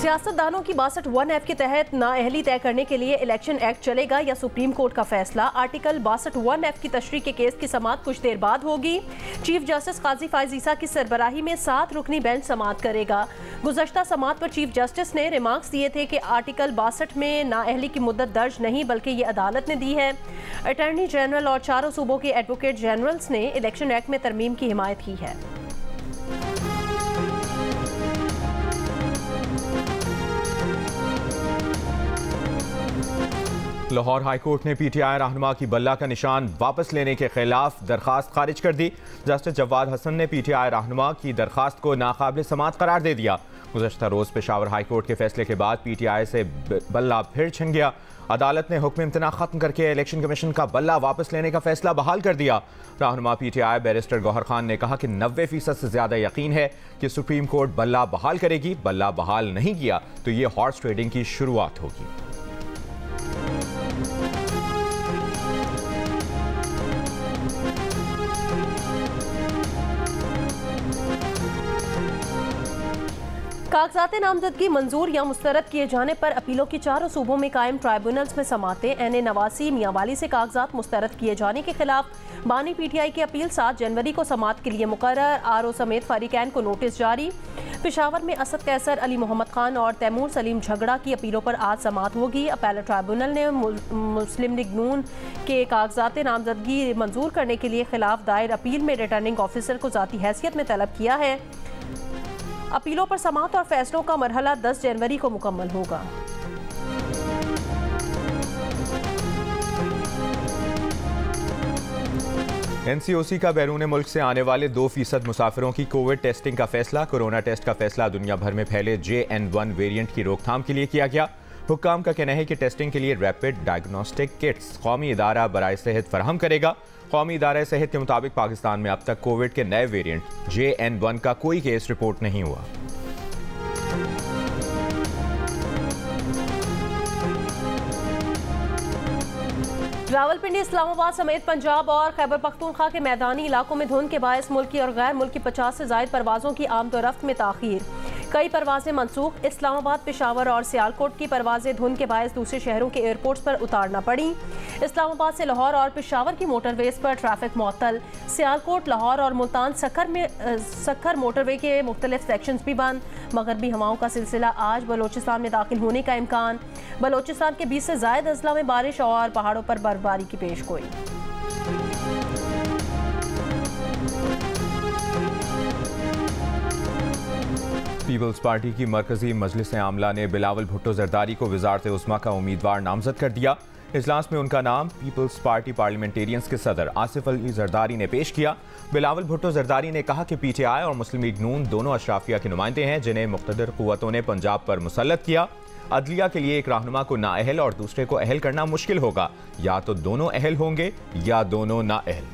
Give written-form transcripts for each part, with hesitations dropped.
सियासतदानों की 62(1)F के तहत नाअहली तय करने के लिए इलेक्शन एक्ट चलेगा या सुप्रीम कोर्ट का फैसला। आर्टिकल 62(1)F की तशरीह के केस की समाअत कुछ देर बाद होगी। चीफ जस्टिस काजी फायज ईसा की सरबराही में 7 रुकनी बेंच समाअत करेगा। गुज़श्ता समाअत पर चीफ जस्टिस ने रिमार्क्स दिए थे कि आर्टिकल 62 में नाअहली की मुद्दत दर्ज नहीं बल्कि ये अदालत ने दी है। अटॉर्नी जनरल और चारों सूबों के एडवोकेट जनरल्स ने इलेक्शन एक्ट में तरमीम की हिमायत की है। लाहौर हाई कोर्ट ने पीटीआई रहनुमा की बल्ला का निशान वापस लेने के खिलाफ दरखास्त खारिज कर दी। जस्टिस जवाद हसन ने पीटीआई रहनुमा की दरखास्त को नाकाबिल समाअत करार दे दिया। गुज़श्ता रोज़ पेशावर हाई कोर्ट के फैसले के बाद पीटीआई से बल्ला फिर छिन गया। अदालत ने हुक्म इम्तना खत्म करके इलेक्शन कमीशन का बल्ला वापस लेने का फैसला बहाल कर दिया। रहनुमा पीटीआई बैरिस्टर गौहर खान ने कहा कि 90% से ज्यादा यकीन है कि सुप्रीम कोर्ट बल्ला बहाल करेगी। बल्ला बहाल नहीं किया तो ये हॉर्स ट्रेडिंग की शुरुआत होगी। कागजात नामजदगी मंजूर या मुस्तरद किए जाने पर अपीलों की चारों सूबों में कायम ट्राइब्यूनल्स में समाते। एन नवासी मियांवाली से कागजात मुस्तरद किए जाने के खिलाफ बानी पीटीआई की अपील 7 जनवरी को समात के लिए मुकर्रर। आरओ समेत फारिकैन को नोटिस जारी। पेशावर में असद कैसर, अली मोहम्मद खान और तैमूर सलीम झगड़ा की अपीलों पर आज समात होगी। अपील ट्राइब्यूनल ने मुस्लिम लीग नून के कागजात नामजदगी मंजूर करने के लिए खिलाफ दायर अपील में रिटर्निंग ऑफिसर को ज़ाती हैसियत में तलब किया है। अपीलों पर समाअत और फैसलों का मरहला 10 जनवरी को मुकम्मल होगा। एनसीओसी का बैरून मुल्क से आने वाले 2% मुसाफिरों की कोविड टेस्टिंग का फैसला। कोरोना टेस्ट का फैसला दुनिया भर में फैले JN1 वेरिएंट की रोकथाम के लिए किया गया। हुक्काम का कहना है कि टेस्टिंग के लिए रैपिड डायग्नोस्टिक किट्स कौमी इदारा बराए सेहत फराहम करेगा। कौमी इदारा सेहत के मुताबिक पाकिस्तान में अब तक कोविड के नए वेरिएंट JN1 का कोई केस रिपोर्ट नहीं हुआ। रावलपिंडी, इस्लामाबाद समेत पंजाब और खैबर पख्तूनख्वा के मैदानी इलाकों में धुंध के बायस मुल्की और गैर मुल्की 50 से ज़ायद परवाज़ों की आमदोरफ्त में ताख़ीर। कई परवाजें मनसूख। इस्लामाबाद, पेशावर और सियालकोट की परवाजें धुंध के बायस दूसरे शहरों के एयरपोर्ट्स पर उतारना पड़ी। इस्लामाबाद से लाहौर और पेशावर की मोटरवेज पर ट्रैफिक मुअत्तल। सियालकोट, लाहौर और मुल्तान सक्खर मोटरवे के मुख्तलिफ सेक्शंस भी बंद। मगरबी हवाओं का सिलसिला आज बलोचिस्तान में दाखिल होने का इम्कान। बलोचिस्तान के 20 से ज़ायद अजला में बारिश और पहाड़ों पर बर्फबारी की पेशगोई। पीपल्स पार्टी की मरकजी मजलिस आमला ने बिलावल भुट्टो जरदारी को वज़ारत उस्मा का उम्मीदवार नामजद कर दिया। इजलास में उनका नाम पीपल्स पार्टी पार्लियामेंटेरियंस के सदर आसिफ अली जरदारी ने पेश किया। बिलावल भुट्टो जरदारी ने कहा कि पीटीआई और मुस्लिम लीग नून दोनों अशराफिया के नुमाइंदे हैं जिन्हें मुख्तदर कुव्वतों ने पंजाब पर मुसल्लत किया। अदलिया के लिए एक रहनुमा को नाअहल और दूसरे को अहल करना मुश्किल होगा। या तो दोनों अहल होंगे या दोनों नाअहल।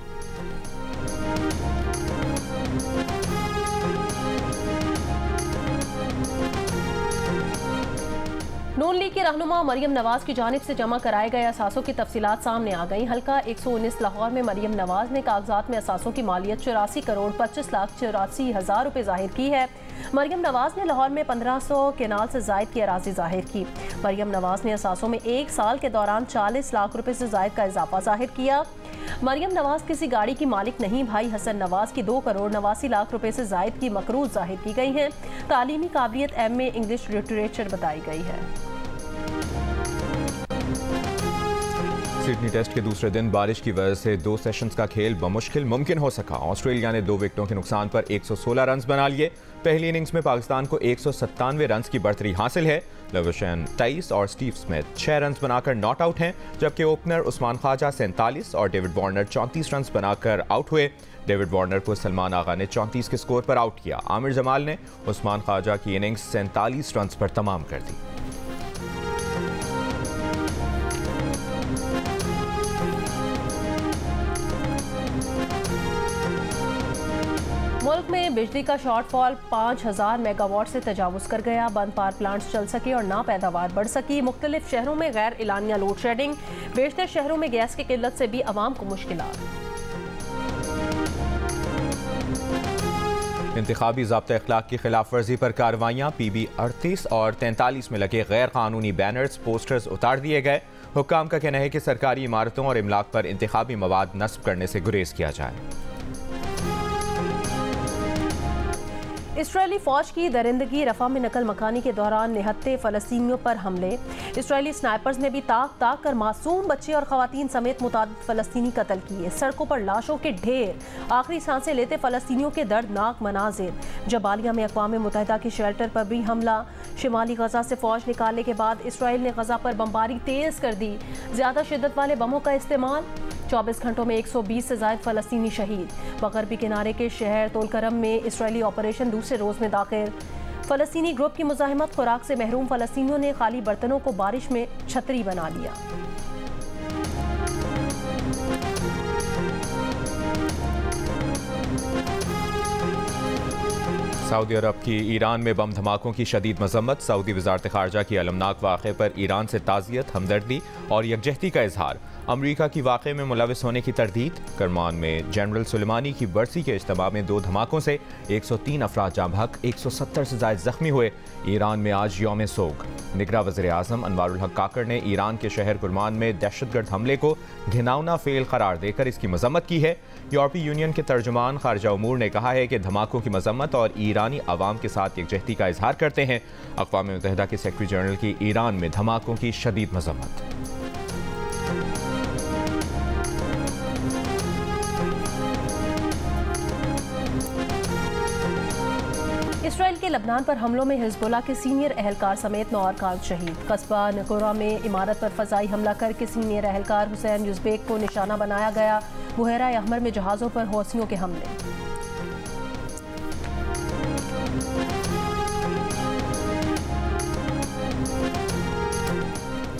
नून लीग के रहनुमा मरियम नवाज की जानिब से जमा कराए गए असासों की तफसीलात सामने आ गई। हल्का 119 लाहौर में मरियम नवाज ने कागजात में असासों की मालियत 84 करोड़ 25,84,000 रुपए जाहिर की है। मरियम नवाज ने लाहौर में 1500 केनाल से जायद की अराजी जाहिर की। मरियम नवाज ने असासों में 1 साल के दौरान 40 लाख रुपए से जायद का इजाफा जाहिर किया। मरियम नवाज किसी गाड़ी की मालिक नहीं। भाई हसन नवाज की 2 करोड़ 89 लाख रुपए से जायद की मकरूज जाहिर की गई है। तालीमी काबिलियत MA इंग्लिश लिटरेचर बताई गई है। सिडनी टेस्ट के दूसरे दिन बारिश की वजह से 2 सेशंस का खेल बमुश्किल मुमकिन हो सका। ऑस्ट्रेलिया ने 2 विकेटों के नुकसान पर 116 रन बना लिए। पहली इनिंग्स में पाकिस्तान को 197 रन की बढ़तरी हासिल है। लविशन 23 और स्टीव स्मिथ 6 रन बनाकर नॉट आउट हैं, जबकि ओपनर उस्मान ख्वाजा 47 और डेविड वार्नर 34 रन बनाकर आउट हुए। डेविड वार्नर को सलमान आगा ने 34 के स्कोर पर आउट किया। आमिर जमाल ने उस्मान ख्वाजा की इनिंग्स 47 रन पर तमाम कर दी। मुल्क में बिजली का शॉर्टफॉल 5000 मेगावाट से तजावुज कर गया। बंद पावर प्लांट्स चल सके और ना पैदावार बढ़ सकी। मुख्तलिफ शहरों में गैर एलानिया लोड शेडिंग। बेशतर शहरों में गैस की किल्लत से भी अवाम को मुश्किलात। इंतखाबी ज़ाब्ता अखलाक की खिलाफ वर्जी पर कार्रवाइयाँ। PB 38 और 43 में लगे गैर कानूनी बैनर्स पोस्टर्स उतार दिए गए। हुक्काम का कहना है कि सरकारी इमारतों और इमलाक पर इंतखाबी मवाद नस्ब करने से गुरेज किया जाए। इसराइली फौज की दरिंदगी रफा में नकल मकानी के दौरान निहत्ते फ़लस्तीनियों पर हमले। इसराइली स्नाइपर्स ने भी ताक ताक कर मासूम बच्चे और ख़वातीन समेत मुतादिद फ़लस्तीनी कत्ल किए। सड़कों पर लाशों के ढेर, आखिरी सांसें लेते फ़लस्तीनियों के दर्दनाक मनाजिर। जबालिया में अक़वाम मुत्तहिदा के शेल्टर पर भी हमला। शिमाली गजा से फौज निकालने के बाद इसराइल ने गजा पर बमबारी तेज़ कर दी। ज़्यादा शिद्दत वाले बमों का इस्तेमाल। 24 घंटों में 120 से ज़ायद फ़लस्तीनी शहीद। मगरबी किनारे के शहर तोलकरम में इसराइली ऑपरेशन दूसरे रोज़ में दाखिल। फ़लस्तीनी ग्रुप की मुज़ाहिमत, खुराक से महरूम फ़लस्तीनियों ने खाली बर्तनों को बारिश में छतरी बना लिया। सऊदी अरब की ईरान में बम धमाकों की शदीद मजम्मत। सऊदी वज़ारत ख़ारजा की अलमनाक वाक़े पर ईरान से ताज़ियत, हमदर्दी और यकजहती का इजहार। अमरीका की वाक़े में मुलविस होने की तरदीद। करमान में जनरल सुलेमानी की बरसी के इज्तिमा में 2 धमाकों से 103 अफराद जाँ बहक, 170 से ज़ायद ज़ख्मी हुए। ईरान में आज यौम सोग। निगरा वज़ीर आज़म अनवारुल हक काकड़ ने ईरान के शहर करमान में दहशतगर्द हमले को घिनौना फेल करार देकर इसकी मजम्मत की है। यूरोपीय यूनियन के तर्जुमान खारजा उमूर ने कहा है कि धमाकों की मजम्मत और ईरानी अवाम के साथ यकजहती का इजहार करते हैं। अक़वाम मुत्तहिदा के सेक्रेटरी जनरल की ईरान में धमाकों की शदीद मजम्मत। इसराइल के लबनान पर हमलों में हिजबुल्लाह के सीनियर अहलकार समेत 9 अरकान शहीद। कस्बा नकोरा में इमारत पर फ़ज़ाई हमला करके सीनियर अहलकार हुसैन युज़बेक को निशाना बनाया गया। बुहैरा अहमर में जहाज़ों पर हौसियों के हमले।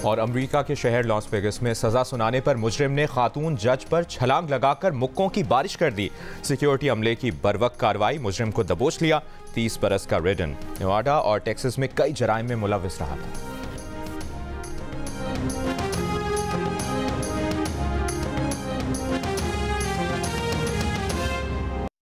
और अमेरिका के शहर लॉस वेगस में सजा सुनाने पर मुजरिम ने खातून जज पर छलांग लगाकर मुक्कों की बारिश कर दी। सिक्योरिटी अमले की बरवक्त कार्रवाई, मुजरिम को दबोच लिया। 30 बरस का रेडन नेवाडा और टेक्सास में कई जराइम में मुलविस रहा था।